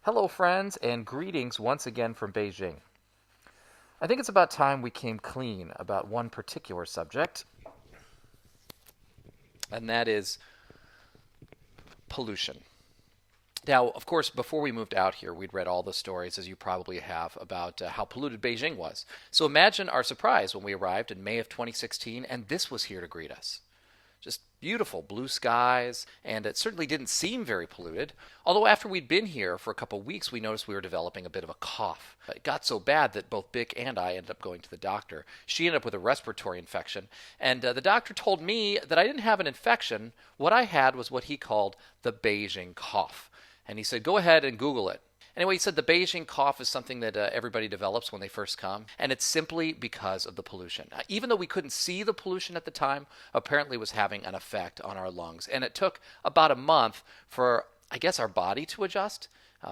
Hello, friends, and greetings once again from Beijing. I think it's about time we came clean about one particular subject, and that is pollution. Now, of course, before we moved out here, we'd read all the stories, as you probably have, about how polluted Beijing was. So imagine our surprise when we arrived in May of 2016, and this was here to greet us. Just beautiful blue skies, and it certainly didn't seem very polluted. Although after we'd been here for a couple of weeks, we noticed we were developing a bit of a cough. It got so bad that both Bick and I ended up going to the doctor. She ended up with a respiratory infection, and the doctor told me that I didn't have an infection. What I had was what he called the Beijing cough. And he said, go ahead and Google it. Anyway, he said the Beijing cough is something that everybody develops when they first come, and it's simply because of the pollution. Even though we couldn't see the pollution at the time, apparently it was having an effect on our lungs. And it took about a month for, I guess, our body to adjust.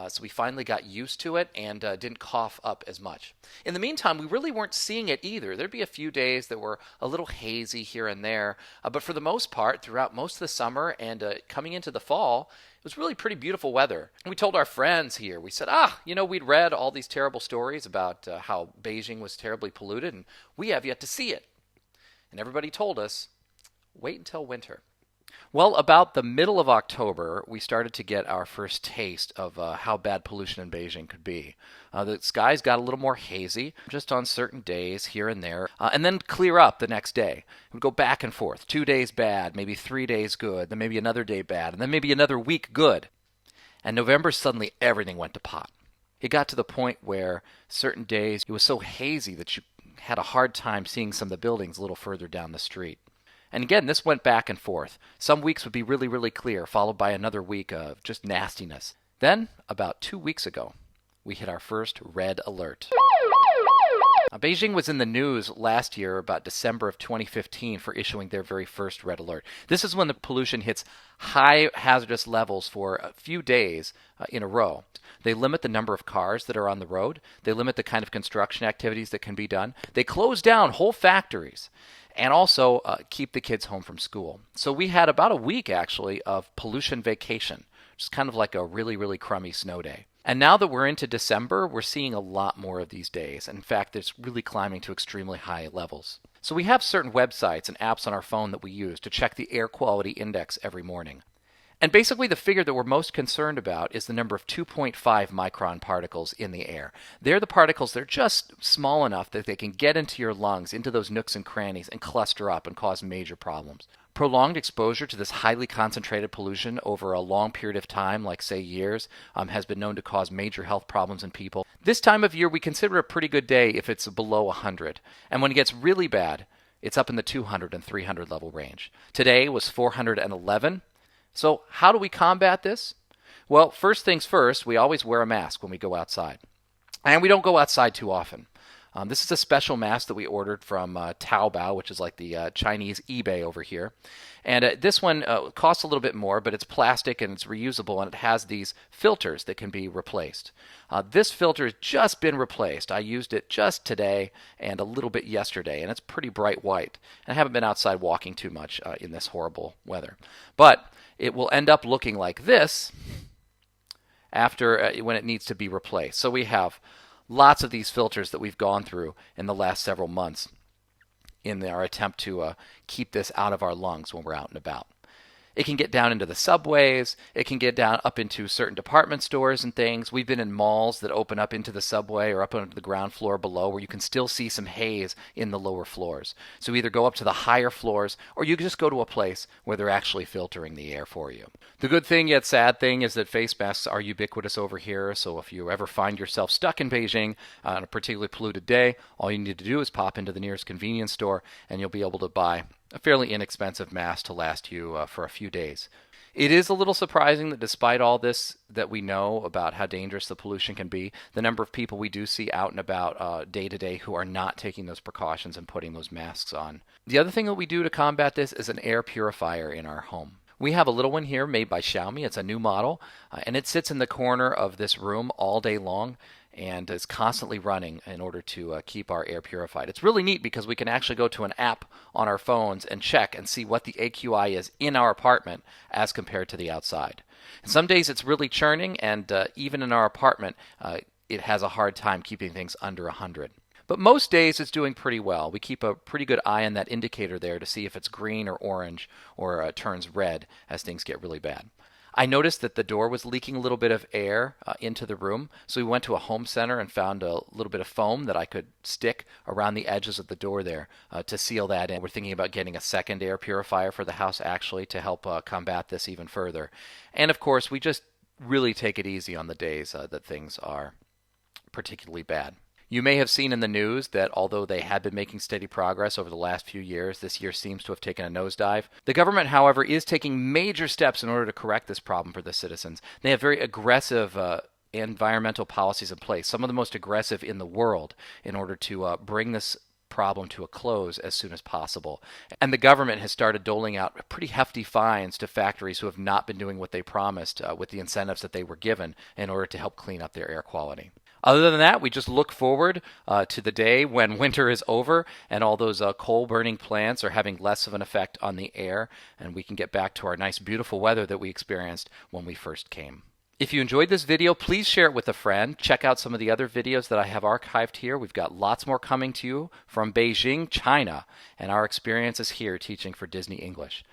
So we finally got used to it and didn't cough up as much. In the meantime, we really weren't seeing it either. There'd be a few days that were a little hazy here and there, but for the most part, throughout most of the summer and coming into the fall, it was really pretty beautiful weather. And we told our friends here, we said, we'd read all these terrible stories about how Beijing was terribly polluted, and we have yet to see it. And everybody told us, wait until winter. Well, about the middle of October, we started to get our first taste of how bad pollution in Beijing could be. The skies got a little more hazy, just on certain days here and there, and then clear up the next day. It would go back and forth. 2 days bad, maybe 3 days good, then maybe another day bad, and then maybe another week good. And November, suddenly everything went to pot. It got to the point where certain days it was so hazy that you had a hard time seeing some of the buildings a little further down the street. And again, this went back and forth. Some weeks would be really, really clear, followed by another week of just nastiness. Then, about 2 weeks ago, we hit our first red alert. Beijing was in the news last year, about December of 2015, for issuing their very first red alert. This is when the pollution hits high hazardous levels for a few days in a row. They limit the number of cars that are on the road. They limit the kind of construction activities that can be done. They close down whole factories and also keep the kids home from school. So we had about a week, actually, of pollution vacation, which is kind of like a really, really crummy snow day. And now that we're into December, we're seeing a lot more of these days. In fact, it's really climbing to extremely high levels. So we have certain websites and apps on our phone that we use to check the air quality index every morning. And basically the figure that we're most concerned about is the number of 2.5 micron particles in the air. They're the particles that are just small enough that they can get into your lungs, into those nooks and crannies, and cluster up and cause major problems. Prolonged exposure to this highly concentrated pollution over a long period of time, like say years, has been known to cause major health problems in people. This time of year we consider a pretty good day if it's below 100. And when it gets really bad, it's up in the 200 and 300 level range. Today was 411. So how do we combat this? Well, first things first, we always wear a mask when we go outside. And we don't go outside too often. This is a special mask that we ordered from Taobao, which is like the Chinese eBay over here. And this one costs a little bit more, but it's plastic and it's reusable, and it has these filters that can be replaced. This filter has just been replaced. I used it just today and a little bit yesterday, and it's pretty bright white. And I haven't been outside walking too much in this horrible weather. But it will end up looking like this after when it needs to be replaced. So we have lots of these filters that we've gone through in the last several months in our attempt to keep this out of our lungs when we're out and about. It can get down into the subways. It can get down up into certain department stores and things. We've been in malls that open up into the subway or up onto the ground floor below where you can still see some haze in the lower floors. So either go up to the higher floors or you can just go to a place where they're actually filtering the air for you. The good thing yet sad thing is that face masks are ubiquitous over here. So if you ever find yourself stuck in Beijing on a particularly polluted day, all you need to do is pop into the nearest convenience store and you'll be able to buy a fairly inexpensive mask to last you for a few days. It is a little surprising that despite all this that we know about how dangerous the pollution can be, the number of people we do see out and about day to day who are not taking those precautions and putting those masks on. The other thing that we do to combat this is an air purifier in our home. We have a little one here made by Xiaomi. It's a new model, and it sits in the corner of this room all day long. and is constantly running in order to keep our air purified. It's really neat because we can actually go to an app on our phones and check and see what the AQI is in our apartment as compared to the outside. And some days it's really churning, and even in our apartment, it has a hard time keeping things under 100. But most days it's doing pretty well. We keep a pretty good eye on that indicator there to see if it's green or orange or turns red as things get really bad. I noticed that the door was leaking a little bit of air into the room, so we went to a home center and found a little bit of foam that I could stick around the edges of the door there to seal that in. We're thinking about getting a second air purifier for the house actually to help combat this even further. And of course, we just really take it easy on the days that things are particularly bad. You may have seen in the news that although they had been making steady progress over the last few years, this year seems to have taken a nosedive. The government, however, is taking major steps in order to correct this problem for the citizens. They have very aggressive environmental policies in place, some of the most aggressive in the world, in order to bring this problem to a close as soon as possible. And the government has started doling out pretty hefty fines to factories who have not been doing what they promised with the incentives that they were given in order to help clean up their air quality. Other than that, we just look forward to the day when winter is over and all those coal-burning plants are having less of an effect on the air, and we can get back to our nice, beautiful weather that we experienced when we first came. If you enjoyed this video, please share it with a friend. Check out some of the other videos that I have archived here. We've got lots more coming to you from Beijing, China, and our experiences here teaching for Disney English.